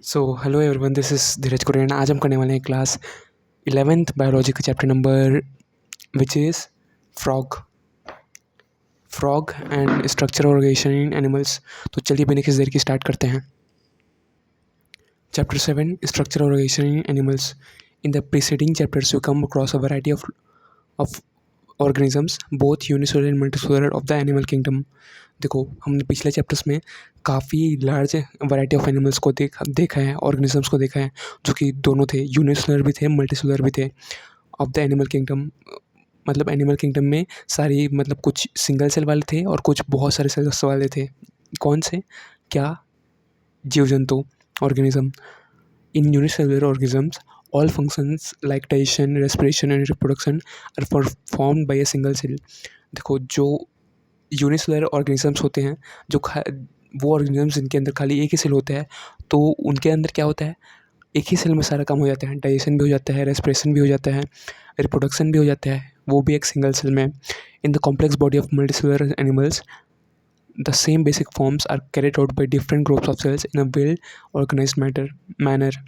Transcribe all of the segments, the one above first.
So hello everyone, this is Dheeraj Kurian. आज हम करने वाले हैं क्लास 11th बायोलॉजी का chapter number which is frog frog and structure organisation in animals. तो चलिए बिना किसी देर की स्टार्ट करते हैं। Chapter 7 structure organisation in animals. In the preceding chapters you come across a variety of organisms both unicellular and multicellular of the animal kingdom. देखो, हमने पिछले चैप्टर्स में काफ़ी लार्ज वैरायटी ऑफ एनिमल्स को देखा है, ऑर्गेनिजम्स को देखा है, जो कि दोनों थे, यूनिसेलुलर भी थे, मल्टीसेलुलर भी थे ऑफ द एनिमल किंगडम। मतलब एनिमल किंगडम में सारी मतलब कुछ सिंगल सेल वाले थे और कुछ बहुत सारे सेल्स वाले थे। कौन से? क्या? जीव जंतु, organism. In unicellular organisms all functions like digestion, respiration and reproduction are performed by a single cell। देखो, जो यूनिसेलुलर ऑर्गेनिजम्स होते हैं, जो वो ऑर्गेनिजम्स जिनके अंदर खाली एक ही सेल होता है, तो उनके अंदर क्या होता है, एक ही सेल में सारा काम हो जाता है। डाइजेशन भी हो जाता है, रेस्पिरेशन भी हो जाता है, रिप्रोडक्शन भी हो जाता है, वो भी एक सिंगल सेल में। In the complex body of multicellular animals the same basic forms are carried out by different groups of cells in a well organised manner.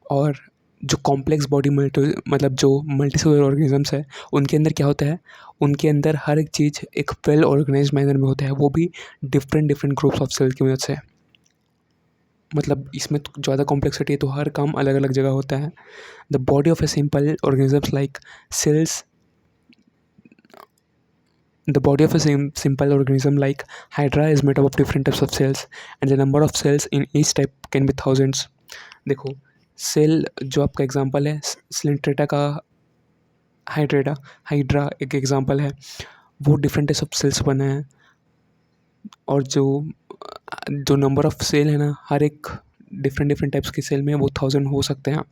और जो कॉम्प्लेक्स बॉडी मतलब जो मल्टीसेलुलर ऑर्गेनिजम्स है, उनके अंदर क्या होता है, उनके अंदर हर एक चीज़ एक वेल ऑर्गेनाइज्ड मैनर में होता है, वो भी different different groups of cell की मदद से। मतलब इसमें तो ज़्यादा कॉम्प्लेक्सिटी है, तो हर काम अलग अलग जगह होता है। The body of a simple organisms like cells The body of a simple organism like Hydra is made up of different types of cells, and the number of cells in each type can be thousands। देखो, cell जो आपका example है, स्लिंट्रेटा का हाइड्रेटा hydra एक example है, वो different types of sales बना है। और जो जो नंबर ऑफ सेल है ना, हर एक डिफरेंट डिफरेंट टाइप्स के सेल में वो 1000 हो सकते हैं।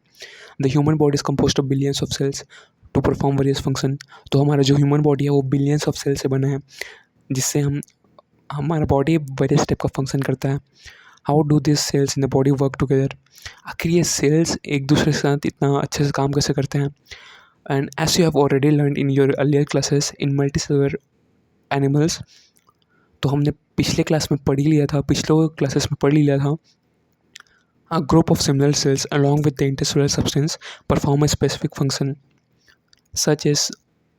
The human body is compose of billions of cells to perform various function. तो हमारा जो ह्यूमन बॉडी है वो बिलियंस ऑफ सेल से बना है, जिससे हमारा बॉडी वेरियस टाइप का फंक्शन करता है। How do this cells in the body work together? आखिर ये सेल्स एक दूसरे के साथ इतना अच्छे से काम कैसे करते हैं? And as you have already learn in your earlier classes in multicellular animals, तो हमने पिछले क्लास में पढ़ ही लिया था, पिछले क्लासेस में पढ़ ही लिया था। A group of similar cells along with the intercellular substance perform a specific function such as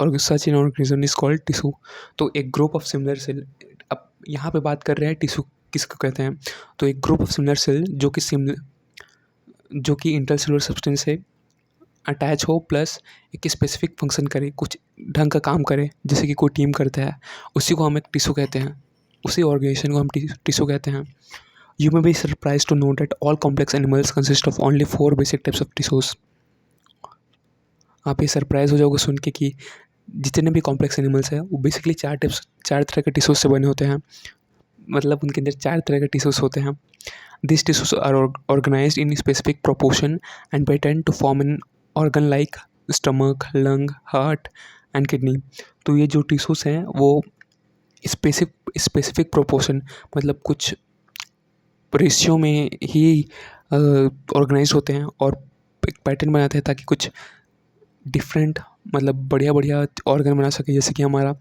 or such in organism is called tissue। तो एक ग्रुप ऑफ सिमिलर सेल, अब यहाँ पे बात कर रहे हैं टिश्यू किसको कहते हैं। तो एक ग्रुप ऑफ सिमिलर सेल जो कि इंटरसेलुलर सब्सटेंस से अटैच हो, प्लस एक स्पेसिफिक फंक्शन करे, कुछ ढंग का काम करे, जैसे कि कोई टीम करता है, उसी को हम एक टिश्यू कहते हैं, उसी ऑर्गेनाइजेशन को हम टिश्यू कहते हैं। You may be surprised to know that all complex animals consist of only 4 basic types of tissues। आप ये सरप्राइज हो जाओगे सुन के कि जितने भी कॉम्प्लेक्स एनिमल्स हैं वो बेसिकली चार तरह के टिश्यूज से बने होते हैं। मतलब उनके अंदर 4 तरह के टिश्यूज होते हैं। This tissues are organised in specific proportion and by tend to form an organ like stomach, lung, heart and kidney. तो ये जो टिश्यूज हैं वो स्पेसिफिक प्रोपोर्शन, मतलब कुछ रेशियो में ही ऑर्गेनाइज होते हैं और एक पैटर्न बनाते हैं, ताकि कुछ डिफरेंट मतलब बढ़िया बढ़िया ऑर्गन बना सके। जैसे कि हमारा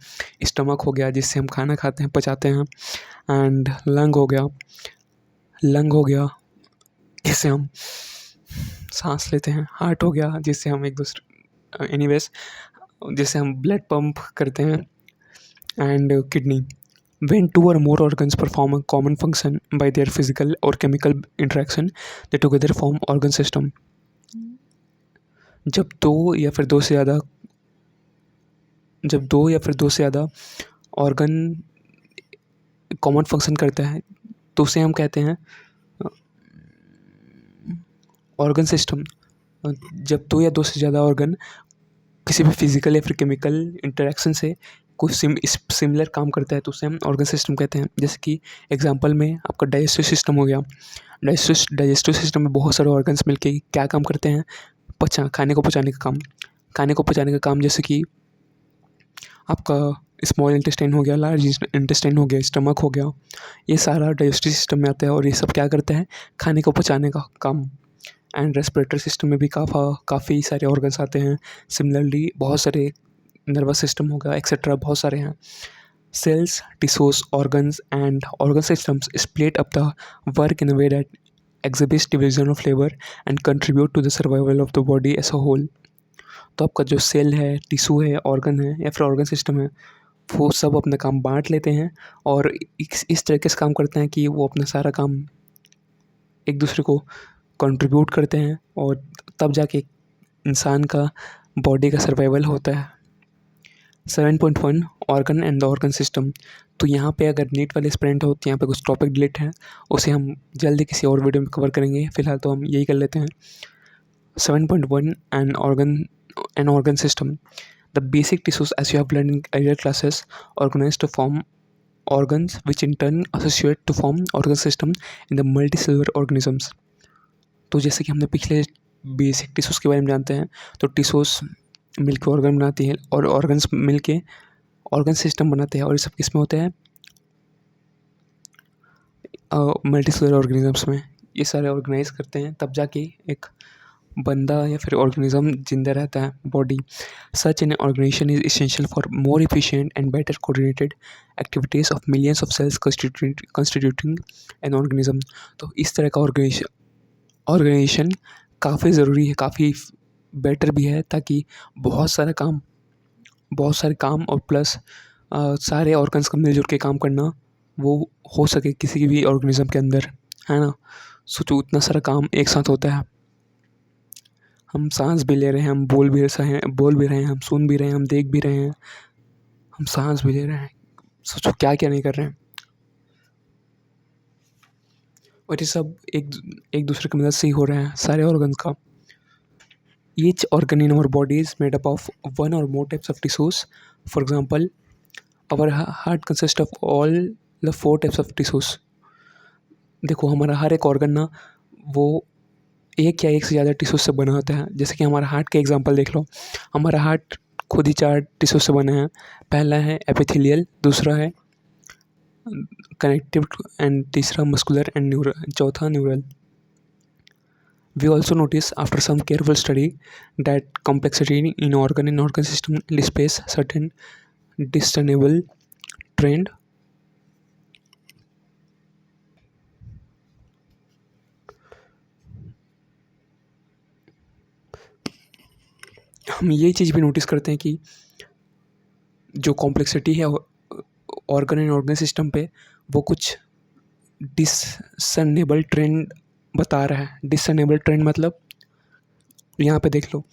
स्टमक हो गया, जिससे हम खाना खाते हैं, पचाते हैं। एंड लंग हो गया जिससे हम सांस लेते हैं। हार्ट हो गया जिससे हम एक दूसरे एनीवेज जिससे हम ब्लड पंप करते हैं। And kidney. When two or more organs perform a common function by their physical or chemical interaction, they together form organ system। जब दो या फिर दो से ज़्यादा ऑर्गन कॉमन फंक्शन करता है, तो उसे हम कहते हैं ऑर्गन सिस्टम। जब दो या दो से ज़्यादा ऑर्गन किसी भी फिजिकल या फिर केमिकल इंटरेक्शन से कोई सिमिलर काम करता है, तो उसे हम ऑर्गन सिस्टम कहते हैं। जैसे कि एग्जांपल में आपका डाइजेस्टिव सिस्टम हो गया। डाइजेस्टिव सिस्टम में बहुत सारे ऑर्गन्स मिलके क्या काम करते हैं? खाने को पचाने का काम। जैसे कि आपका स्मॉल इंटेस्टाइन हो गया, लार्ज इंटेस्टाइन हो गया, स्टमक हो गया, ये सारा डाइजेस्टिव सिस्टम में आता है और ये सब क्या करता है? खाने को पचाने का काम। एंड रेस्पिरेटरी सिस्टम में भी काफ़ी सारे ऑर्गन्स आते हैं। सिमिलरली बहुत सारे नर्वस सिस्टम हो गया, एक्सेट्रा, बहुत सारे हैं। Cells, tissues, organs and organ systems split up the work in a way that exhibits division of labor and contribute to the survival of the body as a whole। तो आपका जो cell है, tissue है, organ है या फिर organ system है, वो सब अपना काम बांट लेते हैं और इस तरीके से काम करते हैं कि वो अपना सारा काम एक दूसरे को कंट्रीब्यूट करते हैं और तब जाके इंसान का बॉडी का सर्वाइवल होता है। 7.1 organ and the organ system. तो यहाँ पे अगर नीट वाले स्टूडेंट हो तो यहाँ पे कुछ टॉपिक डिलीट है, उसे हम जल्दी किसी और वीडियो में कवर करेंगे। फिलहाल तो हम यही कर लेते हैं। 7.1 an organ system. The basic tissues as you have learn in earlier classes organized to form organs which in turn associate to form organ system in the multicellular organisms। तो जैसे कि हमने पिछले बेसिक टिश्यूज़ के बारे में जानते हैं, तो टिश्यूज़ मिलके ऑर्गन बनाती है और ऑर्गन्स मिलके ऑर्गन सिस्टम बनाते हैं और ये सब किस में होते हैं, मल्टीसेलुलर ऑर्गेनिजम्स में। ये सारे ऑर्गेनाइज करते हैं तब जाके एक बंदा या फिर ऑर्गेनिज्म जिंदा रहता है, body. Such an organisation is essential for more efficient and better coordinated activities of millions of cells constituting an organism. तो इस तरह का ऑर्गेनाइजेशन काफ़ी ज़रूरी है, काफ़ी बेटर भी है, ताकि बहुत सारे काम और प्लस सारे ऑर्गन्स का मिलजुल के काम करना वो हो सके किसी भी ऑर्गेनिज्म के अंदर, है ना। सोचो उतना सारा काम एक साथ होता है। हम सांस भी ले रहे हैं, हम बोल भी रहे हैं, हम सुन भी रहे हैं, हम देख भी रहे हैं, हम सांस भी ले रहे हैं। सोचो क्या क्या नहीं कर रहे हैं। और ये सब एक दूसरे की मदद से ही हो रहा है सारे ऑर्गन्स का। Each organ in our body is made up of one or more types of tissues. For example, our heart consists of all the 4 types of tissues। देखो हमारा हर एक ऑर्गन ना वो एक या एक से ज़्यादा टिश्यूज से बना होता है। जैसे कि हमारा हार्ट का एग्जांपल देख लो। हमारा हार्ट खुद ही 4 टिश्यूज से बना है। पहला है एपिथेलियल, दूसरा है कनेक्टिव एंड तीसरा मस्कुलर एंड चौथा neural. We also notice after some careful study that complexity in organ system displays certain discernible trend। हम ये चीज़ भी नोटिस करते हैं कि जो कॉम्प्लेक्सिटी है ऑर्गन सिस्टम पे, वो कुछ डिसर्नेबल ट्रेंड बता रहा है। डिसर्नेबल ट्रेंड मतलब यहाँ पे देख लो।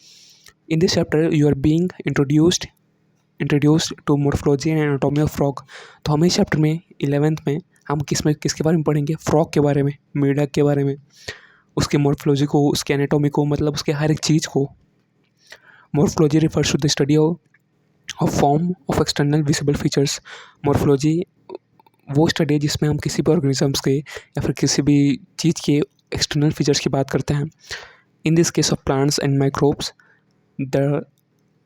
In this chapter you are being introduced to morphology and anatomy of frog. तो हम इस चैप्टर में 11th में हम किसके बारे में पढ़ेंगे, फ्रॉग के बारे में, मेढक के बारे में, उसके मॉर्फोलॉजी को, उसके एनाटॉमी को, मतलब उसके हर एक चीज़ को। Morphology refers to the study of form of external visible features. Morphology वो स्टडी है जिसमें हम किसी भी ऑर्गेनिजम्स के या फिर किसी भी चीज़ के एक्सटर्नल फीचर्स की बात करते हैं। In this case of plants and microbes the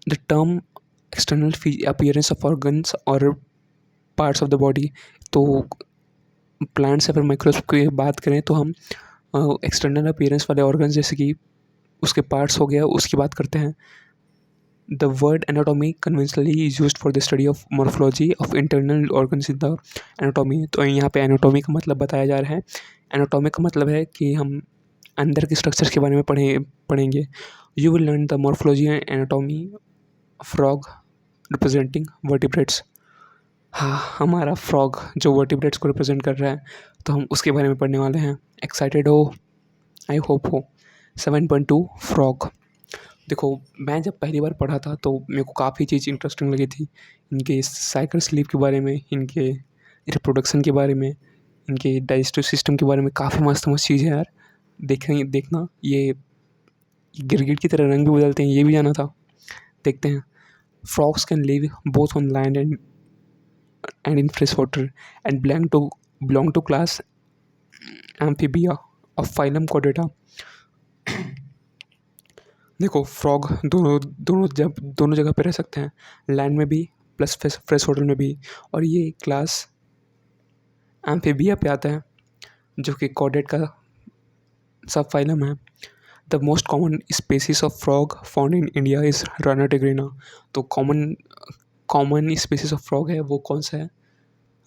term external appearance of organs और पार्ट्स ऑफ द बॉडी। तो प्लांट्स या फिर माइक्रोब्स की बात करें तो हम एक्सटर्नल अपीयरेंस वाले ऑर्गन्स जैसे कि उसके पार्ट्स हो गया उसकी बात करते हैं। The word anatomy conventionally is used for the study of morphology of internal organs in the anatomy. तो यहाँ पे एनाटॉमी का मतलब बताया जा रहा है। एनाटॉमी का मतलब है कि हम अंदर के स्ट्रक्चर्स के बारे में पढ़ेंगे। You will learn the morphology and anatomy frog representing vertebrates. हाँ, हमारा फ्रॉग जो वर्टिब्रेट्स को रिप्रेजेंट कर रहा है, तो हम उसके बारे में पढ़ने वाले हैं। एक्साइटेड हो? आई होप हो। 7.2 फ्रॉग। देखो मैं जब पहली बार पढ़ा था तो मेरे को काफ़ी चीज़ इंटरेस्टिंग लगी थी। इनके साइकिल स्लीप के बारे में, इनके रिप्रोडक्शन के बारे में, इनके डाइजेस्टिव सिस्टम के बारे में काफ़ी मस्त चीज़ है यार। देखना ये गिरगिट की तरह रंग भी बदलते हैं, ये भी जाना था। देखते हैं। Frogs can live both on land and in fresh water and belong to class Amphibia of phylum Chordata। देखो फ्रॉग दोनों जगह पे रह सकते हैं, लैंड में भी प्लस फ्रेश वाटर में भी। और ये क्लास एम्फीबिया पे आता है जो कि कॉर्डेट का सब फाइलम है। The most common species of frog found in India is Rana टिग्रिना। तो कॉमन स्पेसीज ऑफ फ्रॉग है वो कौन सा है?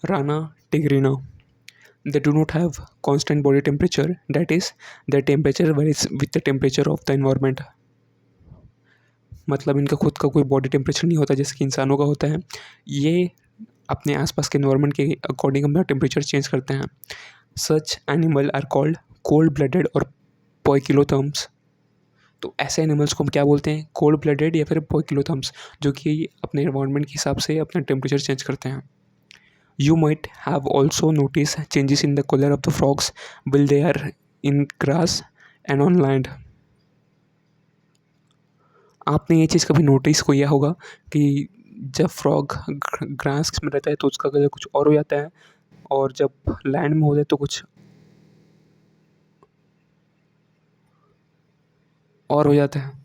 Rana टिग्रिना। They do not have constant body temperature, that is, their temperature varies with the temperature of the environment. मतलब इनका खुद का कोई बॉडी टेम्परेचर नहीं होता जैसे कि इंसानों का होता है। ये अपने आसपास के एनवायरनमेंट के अकॉर्डिंग अपना टेम्परेचर चेंज करते हैं। Such animal are called cold blooded और पोइकिलोथर्म्स। तो ऐसे एनिमल्स को हम क्या बोलते हैं, कोल्ड ब्लडेड या फिर पोइकिलोथर्म्स, जो कि अपने एनवायरनमेंट के हिसाब से अपना टेम्परेचर चेंज करते हैं। You might have also noticed changes in the color of the frogs while they are in grass and on land. आपने ये चीज़ कभी नोटिस किया होगा कि जब फ्रॉग ग्रास में रहता है तो उसका कलर कुछ और हो जाता है, और जब लैंड में होता है तो कुछ और हो जाता है।